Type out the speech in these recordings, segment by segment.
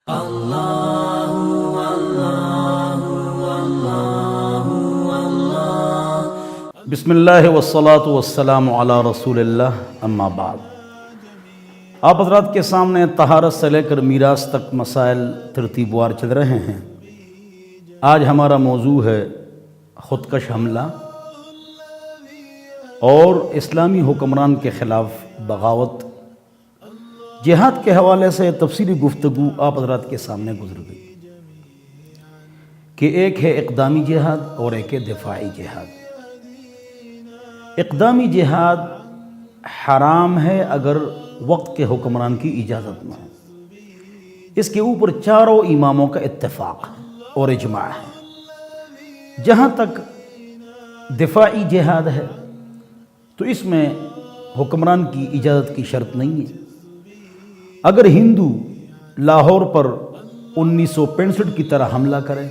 بسم اللہ والصلاة والسلام علی رسول اللہ اما بعد۔ آپ حضرات کے سامنے طہارت سے لے کر میراث تک مسائل ترتیب وار چل رہے ہیں۔ آج ہمارا موضوع ہے خودکش حملہ اور اسلامی حکمران کے خلاف بغاوت۔ جہاد کے حوالے سے تفصیلی گفتگو آپ حضرات کے سامنے گزر گئی کہ ایک ہے اقدامی جہاد اور ایک ہے دفاعی جہاد۔ اقدامی جہاد حرام ہے اگر وقت کے حکمران کی اجازت نہ ہو۔ اس کے اوپر چاروں اماموں کا اتفاق اور اجماع ہے۔ جہاں تک دفاعی جہاد ہے تو اس میں حکمران کی اجازت کی شرط نہیں ہے۔ اگر ہندو لاہور پر 1965 کی طرح حملہ کرے،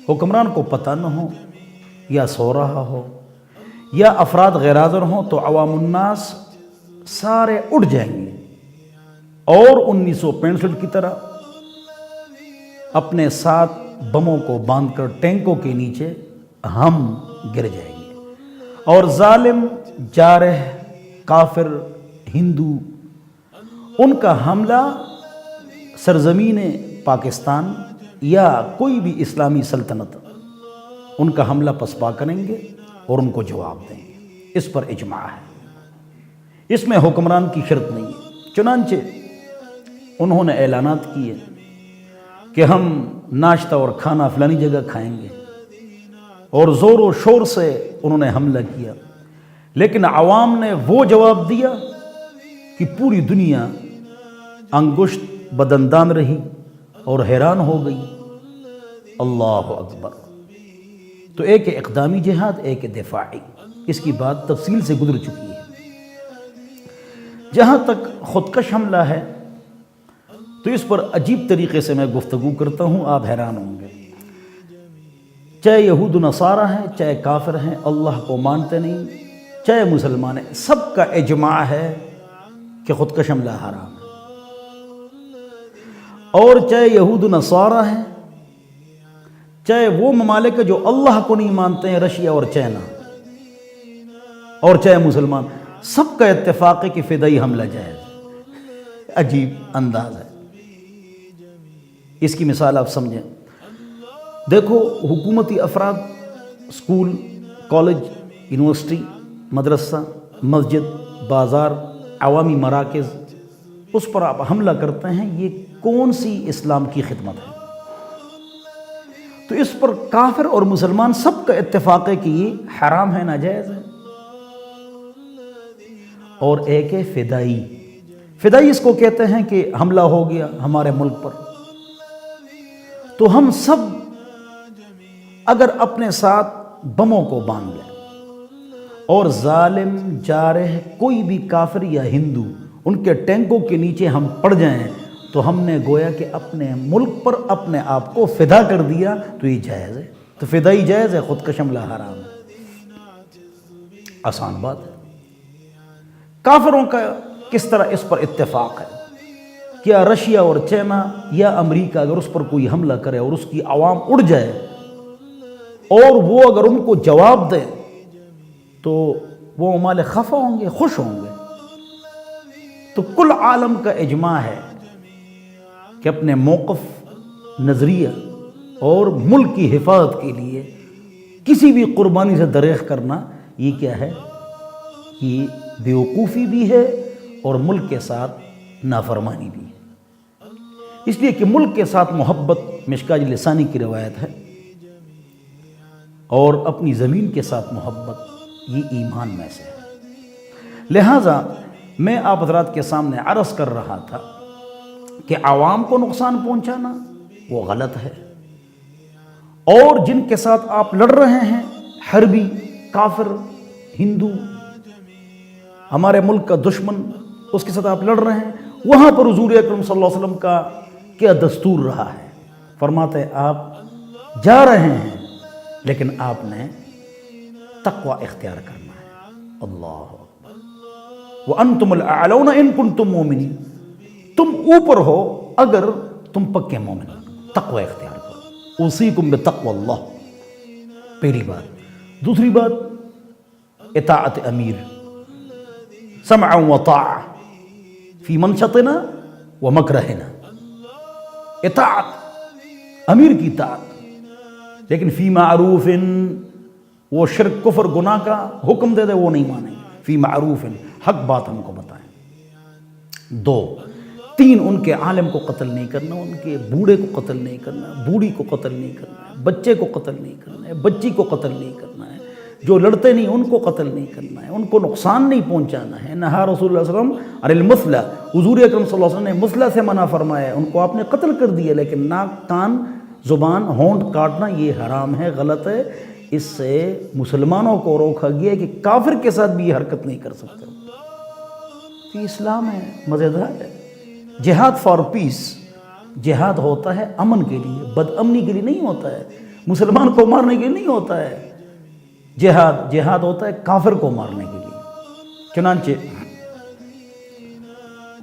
حکمران کو پتہ نہ ہو یا سو رہا ہو یا افراد غیر حاضر ہوں تو عوام الناس سارے اٹھ جائیں گے اور 1965 کی طرح اپنے ساتھ بموں کو باندھ کر ٹینکوں کے نیچے ہم گر جائیں گے، اور ظالم، جارح، کافر، ہندو، ان کا حملہ سرزمین پاکستان یا کوئی بھی اسلامی سلطنت ان کا حملہ پسپا کریں گے اور ان کو جواب دیں گے۔ اس پر اجماع ہے، اس میں حکمران کی شرط نہیں ہے۔ چنانچہ انہوں نے اعلانات کیے کہ ہم ناشتہ اور کھانا فلانی جگہ کھائیں گے، اور زور و شور سے انہوں نے حملہ کیا، لیکن عوام نے وہ جواب دیا کہ پوری دنیا انگشت بدندان رہی اور حیران ہو گئی۔ اللہ اکبر۔ تو ایک اقدامی جہاد، ایک دفاعی، اس کی بات تفصیل سے گزر چکی ہے۔ جہاں تک خودکش حملہ ہے تو اس پر عجیب طریقے سے میں گفتگو کرتا ہوں، آپ حیران ہوں گے۔ چاہے یہود و نصارہ ہیں، چاہے کافر ہیں، اللہ کو مانتے نہیں، چاہے مسلمان ہیں، سب کا اجماع ہے کہ خودکش حملہ حرام ہے۔ اور چاہے یہود و نصارہ ہیں، چاہے وہ ممالک جو اللہ کو نہیں مانتے ہیں، رشیا اور چائنا، اور چاہے مسلمان، سب کا اتفاق ہے کہ فدائی حملہ جائز ہے۔ عجیب انداز ہے۔ اس کی مثال آپ سمجھیں۔ دیکھو، حکومتی افراد، اسکول، کالج، یونیورسٹی، مدرسہ، مسجد، بازار، عوامی مراکز، اس پر آپ حملہ کرتے ہیں، یہ کون سی اسلام کی خدمت ہے؟ تو اس پر کافر اور مسلمان سب کا اتفاق ہے کہ یہ حرام ہے، ناجائز ہے۔ اور ایک ہے فدائی۔ فدائی اس کو کہتے ہیں کہ حملہ ہو گیا ہمارے ملک پر، تو ہم سب اگر اپنے ساتھ بموں کو باندھ لیں اور ظالم، جارح، کوئی بھی کافر یا ہندو ان کے ٹینکوں کے نیچے ہم پڑ جائیں تو ہم نے گویا کہ اپنے ملک پر اپنے آپ کو فدا کر دیا، تو یہ جائز ہے۔ تو فدائی جائز ہے، خودکش حملہ حرام ہے۔ آسان بات ہے۔ کافروں کا کس طرح اس پر اتفاق ہے؟ کیا رشیا اور چائنا یا امریکہ اگر اس پر کوئی حملہ کرے اور اس کی عوام اڑ جائے اور وہ اگر ان کو جواب دے تو وہ ممالک خفا ہوں گے، خوش ہوں گے؟ تو کل عالم کا اجماع ہے کہ اپنے موقف، نظریہ اور ملک کی حفاظت کے لیے کسی بھی قربانی سے دریغ کرنا، یہ کیا ہے؟ یہ بیوقوفی بھی ہے اور ملک کے ساتھ نافرمانی بھی ہے۔ اس لیے کہ ملک کے ساتھ محبت، مشکاۃ لسانی کی روایت ہے، اور اپنی زمین کے ساتھ محبت یہ ایمان میں سے ہے۔ لہٰذا میں آپ حضرات کے سامنے عرض کر رہا تھا کہ عوام کو نقصان پہنچانا وہ غلط ہے، اور جن کے ساتھ آپ لڑ رہے ہیں، حربی، کافر، ہندو، ہمارے ملک کا دشمن، اس کے ساتھ آپ لڑ رہے ہیں، وہاں پر حضور اکرم صلی اللہ علیہ وسلم کا کیا دستور رہا ہے؟ فرماتے ہیں آپ جا رہے ہیں لیکن آپ نے تقوی اختیار کرنا ہے۔ اللہ اکبر۔ وَأَنْتُمُ الْأَعْلَوْنَ إِن كُنْتُم مُؤْمِنِينَ، تم اوپر ہو اگر تم پکے مومن بنو، تقوی اختیار کرو، اوصیکم بتقوی اللہ، پہلی بات۔ دوسری بات اطاعت امیر، سمعا وطاعہ فی منشطنا ومکرہنا، اطاعت امیر کی اطاعت، لیکن فی معروف، وہ شرک کفر گناہ کا حکم دے دے وہ نہیں مانیں، فی معروف، حق بات ہم کو بتائیں۔ دو، تین، ان کے عالم کو قتل نہیں کرنا، ان کے بوڑھے کو قتل نہیں کرنا، بوڑھی کو قتل نہیں کرنا ہے، بچے کو قتل نہیں کرنا ہے، بچی کو قتل نہیں کرنا ہے، جو لڑتے نہیں ان کو قتل نہیں کرنا ہے، ان کو نقصان نہیں پہنچانا ہے۔ نہا رسول اللہ صلی اللہ علیہ وسلم عن المثلہ، حضور اکرم صلی اللہ علیہ وسلم نے مثلہ سے منع فرمایا ہے، ان کو آپ نے قتل کر دیا، لیکن ناک، کان، زبان، ہونٹ کاٹنا یہ حرام ہے، غلط ہے۔ اس سے مسلمانوں کو روکا گیا کہ کافر کے ساتھ بھی یہ حرکت نہیں کر سکتے۔ یہ اسلام ہے، مزیدار ہے۔ جہاد فار پیس، جہاد ہوتا ہے امن کے لیے، بد امنی کے لیے نہیں ہوتا ہے، مسلمان کو مارنے کے لیے نہیں ہوتا ہے۔ جہاد ہوتا ہے کافر کو مارنے کے لیے۔ چنانچہ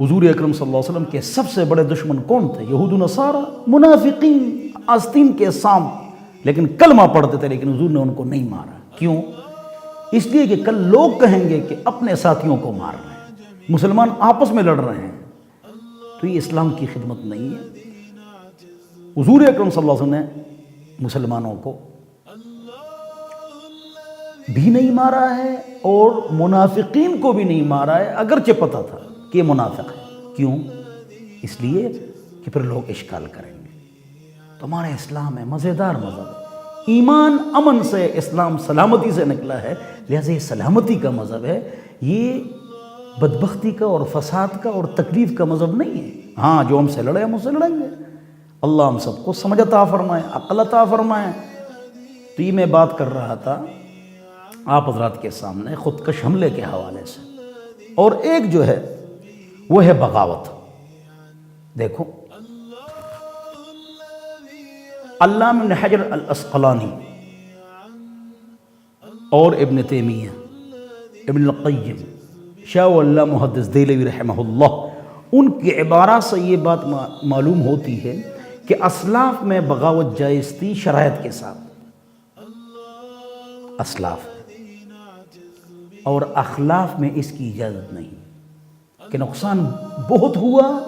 حضور اکرم صلی اللہ علیہ وسلم کے سب سے بڑے دشمن کون تھے؟ یہود و نصارہ، منافقین، آستین کے سام، لیکن کلمہ پڑھتے تھے، لیکن حضور نے ان کو نہیں مارا۔ کیوں؟ اس لیے کہ کل لوگ کہیں گے کہ اپنے ساتھیوں کو مار رہے ہیں، مسلمان آپس میں لڑ رہے ہیں، تو یہ اسلام کی خدمت نہیں ہے۔ حضور اکرم صلی اللہ علیہ وسلم نے مسلمانوں کو بھی نہیں مارا ہے اور منافقین کو بھی نہیں مارا ہے، اگرچہ پتہ تھا کہ یہ منافق ہے۔ کیوں؟ اس لیے کہ پھر لوگ اشکال کریں گے۔ تو ہمارا اسلام ہے، مزیدار مذہب ہے، ایمان امن سے، اسلام سلامتی سے نکلا ہے، لہذا یہ سلامتی کا مذہب ہے، یہ بدبختی کا اور فساد کا اور تکلیف کا مذہب نہیں ہے۔ ہاں، جو ہم سے لڑے ہم اس سے لڑیں گے، اللہ ہم سب کو سمجھ عطا فرمائے، عقل عطا فرمائے۔ تو یہ میں بات کر رہا تھا آپ حضرات کے سامنے خودکش حملے کے حوالے سے، اور ایک جو ہے وہ ہے بغاوت۔ دیکھو، علامہ ابن حجر العسقلانی اور ابن تیمیہ، ابن القیم، شاہ اللہ محدث دہلوی رحمہ اللہ، ان کی عبارات سے یہ بات معلوم ہوتی ہے کہ اسلاف میں بغاوت جائز تھی شرائط کے ساتھ، اسلاف، اور اخلاف میں اس کی اجازت نہیں، کہ نقصان بہت ہوا،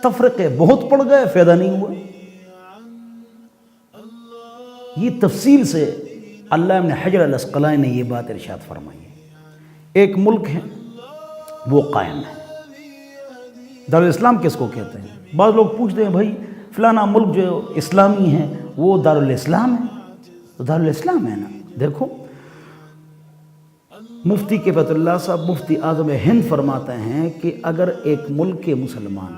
تفرقے بہت پڑ گئے، فائدہ نہیں ہوا۔ یہ تفصیل سے علامہ ابن حجر العسقلانی نے یہ بات ارشاد فرمائی ہے۔ ایک ملک ہے وہ قائم ہے، دارالاسلام کس کو کہتے ہیں؟ بعض لوگ پوچھتے ہیں بھائی فلانا ملک جو اسلامی ہے وہ دارالاسلام ہے، تو دارالاسلام ہے نا۔ دیکھو، مفتی کفایت اللہ صاحب، مفتی اعظم ہند فرماتے ہیں کہ اگر ایک ملک کے مسلمان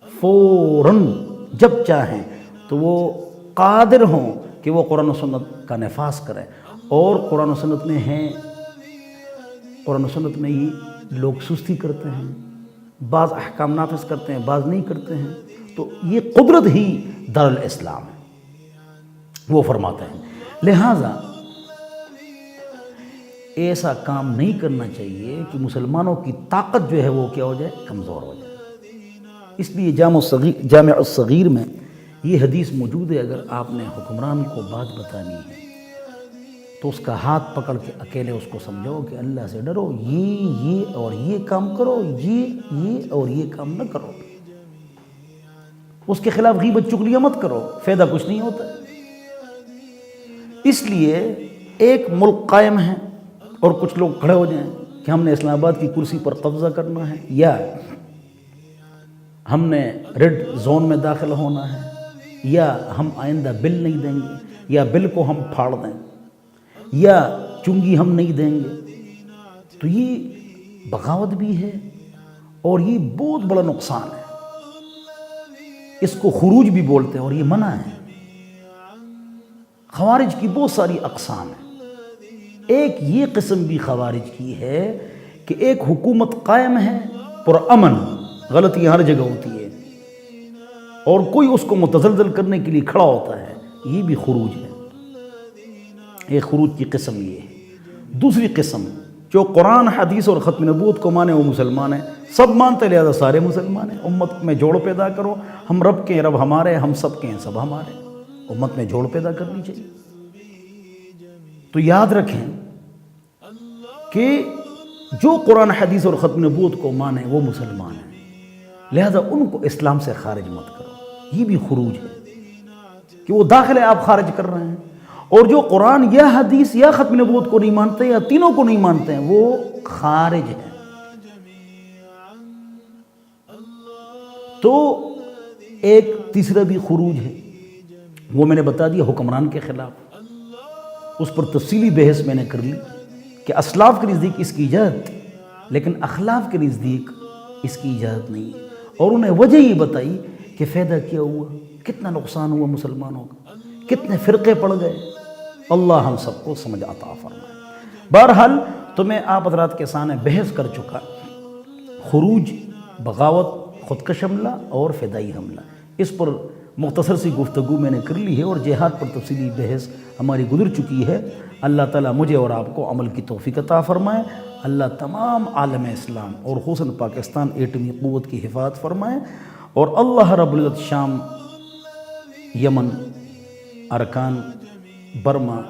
فوراً جب چاہیں تو وہ قادر ہوں کہ وہ قرآن و سنت کا نفاذ کریں، اور قرآن و سنت میں ہیں، قرآن و سنت میں ہی لوگ سستی کرتے ہیں، بعض احکام نافذ کرتے ہیں، بعض نہیں کرتے ہیں، تو یہ قدرت ہی دارالاسلام ہے، وہ فرماتے ہیں۔ لہٰذا ایسا کام نہیں کرنا چاہیے کہ مسلمانوں کی طاقت جو ہے وہ کیا ہو جائے، کمزور ہو جائے۔ اس لیے جامع الصغیر میں یہ حدیث موجود ہے، اگر آپ نے حکمران کو بات بتانی ہے تو اس کا ہاتھ پکڑ کے اکیلے اس کو سمجھاؤ کہ اللہ سے ڈرو، یہ اور یہ کام کرو، یہ اور یہ کام نہ کرو، اس کے خلاف غیبت چغلیاں مت کرو، فائدہ کچھ نہیں ہوتا۔ اس لیے ایک ملک قائم ہے اور کچھ لوگ کھڑے ہو جائیں کہ ہم نے اسلام آباد کی کرسی پر قبضہ کرنا ہے، یا ہم نے ریڈ زون میں داخل ہونا ہے، یا ہم آئندہ بل نہیں دیں گے، یا بل کو ہم پھاڑ دیں، یا چنگی ہم نہیں دیں گے، تو یہ بغاوت بھی ہے اور یہ بہت بڑا نقصان ہے۔ اس کو خروج بھی بولتے ہیں اور یہ منع ہے۔ خوارج کی بہت ساری اقسام ہیں۔ ایک یہ قسم بھی خوارج کی ہے کہ ایک حکومت قائم ہے پرامن، غلطیاں ہر جگہ ہوتی ہے، اور کوئی اس کو متزلزل کرنے کے لیے کھڑا ہوتا ہے، یہ بھی خروج ہے۔ ایک خروج کی قسم یہ ہے۔ دوسری قسم جو قرآن حدیث اور ختم نبوت کو مانے وہ مسلمان ہیں، سب مانتے لہذا سارے مسلمان ہیں۔ امت میں جوڑ پیدا کرو، ہم رب کے ہیں رب ہمارے، ہم سب کے ہیں سب ہمارے، امت میں جوڑ پیدا کرنی چاہیے۔ تو یاد رکھیں کہ جو قرآن حدیث اور ختم نبوت کو مانے وہ مسلمان ہیں، لہذا ان کو اسلام سے خارج مت کرو۔ یہ بھی خروج ہے کہ وہ داخل ہے، آپ خارج کر رہے ہیں۔ اور جو قرآن یا حدیث یا ختم نبوت کو نہیں مانتے یا تینوں کو نہیں مانتے ہیں وہ خارج ہیں۔ تو ایک تیسرا بھی خروج ہے، وہ میں نے بتا دیا حکمران کے خلاف، اس پر تفصیلی بحث میں نے کر لی کہ اسلاف کے نزدیک اس کی اجازت، لیکن اخلاف کے نزدیک اس کی اجازت نہیں ہے، اور انہیں وجہ یہ بتائی کہ فائدہ کیا ہوا، کتنا نقصان ہوا مسلمانوں کا، کتنے فرقے پڑ گئے۔ اللہ ہم سب کو سمجھ عطا فرمائے۔ بہرحال تو میں آپ حضرات کے سامنے بحث کر چکا، خروج، بغاوت، خودکش حملہ اور فدائی حملہ، اس پر مختصر سی گفتگو میں نے کر لی ہے، اور جہاد پر تفصیلی بحث ہماری گزر چکی ہے۔ اللہ تعالیٰ مجھے اور آپ کو عمل کی توفیق عطا فرمائے۔ اللہ تمام عالم اسلام اور خصوصاً پاکستان ایٹمی قوت کی حفاظت فرمائے، اور اللہ رب العزت شام، یمن، ارکان، برما،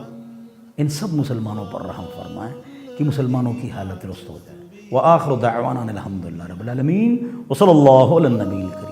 ان سب مسلمانوں پر رحم فرمائے کہ مسلمانوں کی حالت درست ہو جائے۔ وآخر دعوانا الحمدللہ رب العالمین، وصلی اللہ علی النبی الکریم۔